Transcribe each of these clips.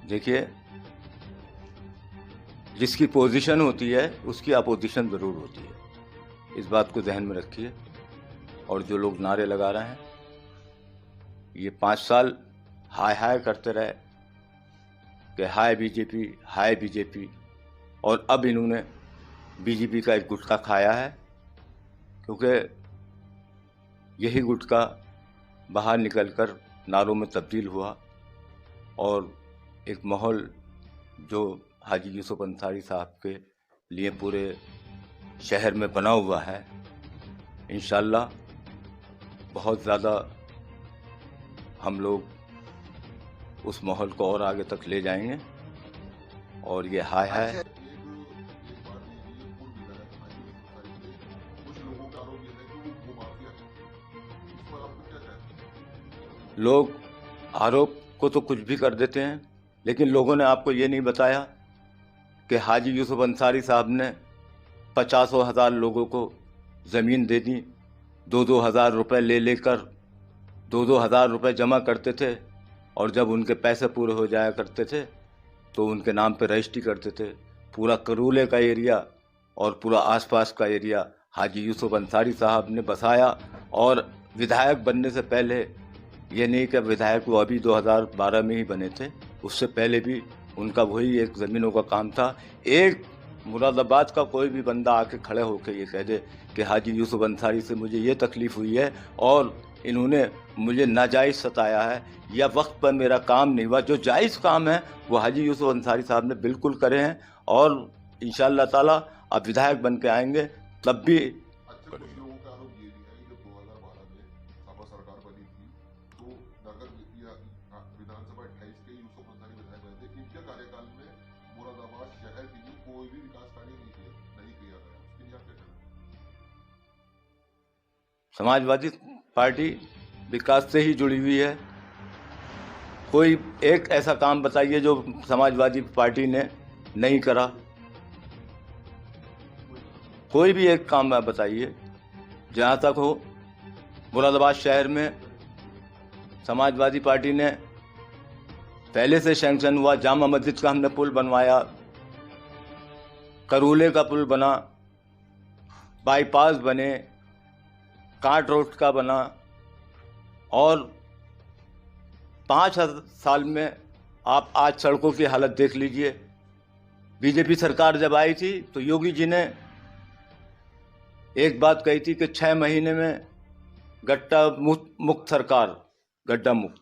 देखिए, जिसकी पोजीशन होती है उसकी अपोजिशन ज़रूर होती है, इस बात को ज़हन में रखिए। और जो लोग नारे लगा रहे हैं, ये 5 साल हाय हाय करते रहे कि हाय बीजेपी, और अब इन्होंने बीजेपी का एक गुटखा खाया है, क्योंकि यही गुटखा बाहर निकलकर नारों में तब्दील हुआ और एक माहौल जो हाजी यूसुफ अंसारी साहब के लिए पूरे शहर में बना हुआ है, इंशाल्लाह बहुत ज़्यादा हम लोग उस माहौल को और आगे तक ले जाएंगे। और ये हाय हाय लोग आरोप को तो कुछ भी कर देते हैं, लेकिन लोगों ने आपको ये नहीं बताया कि हाजी यूसुफ अंसारी साहब ने 50,000 लोगों को ज़मीन दे दी, 2-2 हज़ार रुपये ले लेकर 2-2 हज़ार रुपये जमा करते थे, और जब उनके पैसे पूरे हो जाया करते थे तो उनके नाम पे रजिस्ट्री करते थे। पूरा करूले का एरिया और पूरा आसपास का एरिया हाजी यूसुफ अंसारी साहब ने बसाया। और विधायक बनने से पहले, ये नहीं कि विधायक वो अभी 2012 में ही बने थे, उससे पहले भी उनका वही एक ज़मीनों का काम था। एक मुरादाबाद का कोई भी बंदा आके खड़े होकर ये कह दे कि हाजी यूसुफ अंसारी से मुझे ये तकलीफ़ हुई है और इन्होंने मुझे नाजायज़ सताया है या वक्त पर मेरा काम नहीं हुआ, जो जायज़ काम है वो हाजी यूसुफ अंसारी साहब ने बिल्कुल करे हैं। और इंशाअल्लाह ताला अब विधायक बन के आएंगे तब भी। विधानसभा 28 के यूसुफ अंसारी विधायक बने थे, इनके कार्यकाल में मुरादाबाद शहर के लिए कोई भी विकास कार्य नहीं किया गया। उसके लिए आप क्या कहना? समाजवादी पार्टी विकास से ही जुड़ी हुई है। कोई एक ऐसा काम बताइए जो समाजवादी पार्टी ने नहीं करा। कोई भी एक काम बताइए। जहाँ तक हो, मुरादाबाद शहर में समाजवादी पार्टी ने पहले से सैंक्शन हुआ, जामा मस्जिद का हमने पुल बनवाया, करूले का पुल बना, बाईपास बने, काट रोड का बना, और 5 साल में आप आज सड़कों की हालत देख लीजिए। बीजेपी सरकार जब आई थी तो योगी जी ने एक बात कही थी कि 6 महीने में गड्ढा मुक्त सरकार, गड्ढा मुक्त।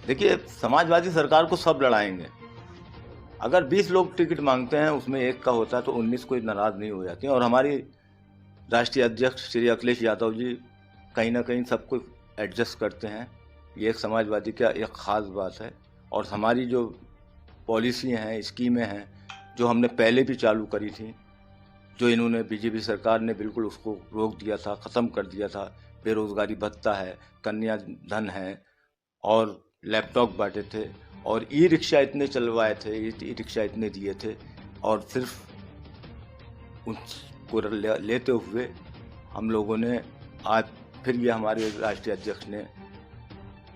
देखिए, समाजवादी सरकार को सब लड़ाएंगे। अगर 20 लोग टिकट मांगते हैं, उसमें एक का होता है तो 19 कोई नाराज़ नहीं हो जाते हैं। और हमारी राष्ट्रीय अध्यक्ष श्री अखिलेश यादव जी कहीं ना कहीं सब कुछ एडजस्ट करते हैं। ये एक समाजवादी का एक ख़ास बात है। और हमारी जो पॉलिसी हैं, स्कीमें हैं, जो हमने पहले भी चालू करी थी, जो इन्होंने बीजेपी सरकार ने बिल्कुल उसको रोक दिया था, ख़त्म कर दिया था। बेरोज़गारी भत्ता है, कन्या धन है, और लैपटॉप बांटे थे, और ई रिक्शा इतने चलवाए थे, ई रिक्शा इतने दिए थे। और सिर्फ उनको लेते हुए हम लोगों ने आज फिर ये हमारे राष्ट्रीय अध्यक्ष ने,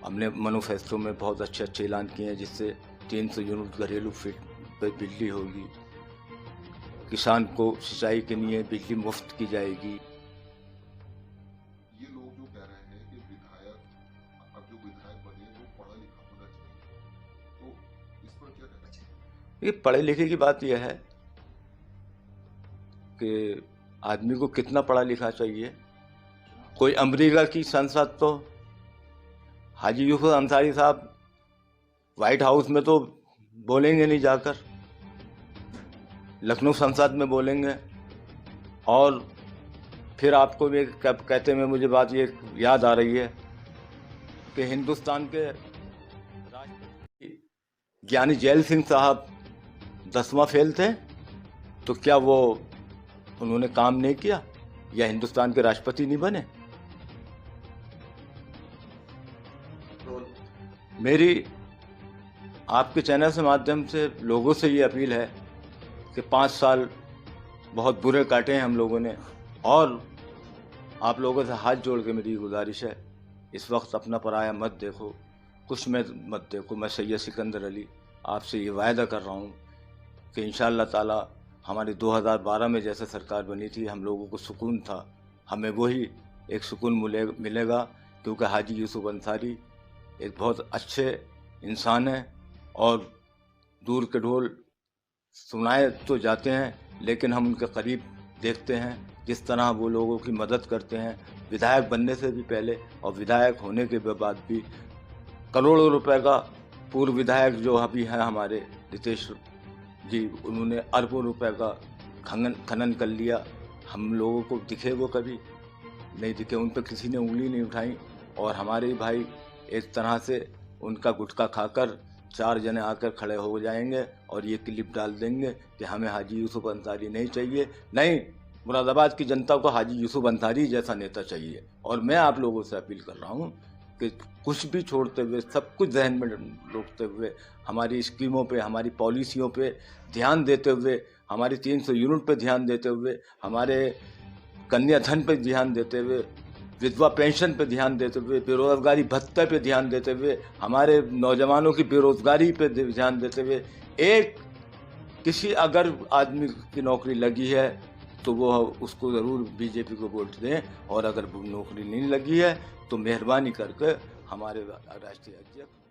हमने मैनिफेस्टो में बहुत अच्छे ऐलान किए हैं, जिससे 300 यूनिट घरेलू फिट बिजली होगी, किसान को सिंचाई के लिए बिजली मुफ्त की जाएगी। ये लोग जो कह रहे हैं कि विधायक, अब जो विधायक बने वो पढ़ा लिखा होना चाहिए, तो इस पर क्या कहना चाहिए? ये पढ़े लिखे की बात यह है कि आदमी को कितना पढ़ा लिखा चाहिए। कोई अमेरिका की संसद तो हाजी यूसुफ अंसारी साहब व्हाइट हाउस में तो बोलेंगे नहीं, जाकर लखनऊ संसद में बोलेंगे। और फिर आपको भी कहते हुए मुझे बात ये याद आ रही है कि हिंदुस्तान के राष्ट्रपति ज्ञानी जैल सिंह साहब 10वां फेल थे, तो क्या वो उन्होंने काम नहीं किया या हिंदुस्तान के राष्ट्रपति नहीं बने? मेरी आपके चैनल से माध्यम से लोगों से ये अपील है कि 5 साल बहुत बुरे काटे हैं हम लोगों ने, और आप लोगों से हाथ जोड़ के मेरी गुजारिश है, इस वक्त अपना पराया मत देखो, कुछ में मत देखो। मैं सैयद सिकंदर अली आपसे ये वायदा कर रहा हूँ कि इंशाअल्लाह ताला हमारी 2012 में जैसे सरकार बनी थी, हम लोगों को सुकून था, हमें वही एक सुकून मिलेगा, क्योंकि हाजी यूसुफ अंसारी एक बहुत अच्छे इंसान हैं और दूर के ढोल सुनाए तो जाते हैं, लेकिन हम उनके करीब देखते हैं जिस तरह वो लोगों की मदद करते हैं, विधायक बनने से भी पहले और विधायक होने के बाद भी। करोड़ों रुपए का पूर्व विधायक जो अभी हैं हमारे रितेश जी, उन्होंने अरबों रुपए का खनन कर लिया। हम लोगों को दिखे वो कभी नहीं दिखे, उन पर किसी ने उंगली नहीं उठाई, और हमारे भाई एक तरह से उनका गुटखा खाकर 4 जने आकर खड़े हो जाएंगे और ये क्लिप डाल देंगे कि हमें हाजी यूसुफ अंसारी नहीं चाहिए। नहीं, मुरादाबाद की जनता को हाजी यूसुफ अंसारी जैसा नेता चाहिए। और मैं आप लोगों से अपील कर रहा हूँ कि कुछ भी छोड़ते हुए, सब कुछ जहन में रोकते हुए, हमारी स्कीमों पे, हमारी पॉलिसियों पे ध्यान देते हुए, हमारी 300 यूनिट पे ध्यान देते हुए, हमारे कन्याधन पे ध्यान देते हुए, विधवा पेंशन पे ध्यान देते हुए, बेरोजगारी भत्ते पे ध्यान देते हुए, हमारे नौजवानों की बेरोजगारी पे ध्यान देते हुए, एक किसी अगर आदमी की नौकरी लगी है तो वो उसको ज़रूर बीजेपी को वोट दें, और अगर नौकरी नहीं लगी है तो मेहरबानी करके हमारे राष्ट्रीय अध्यक्ष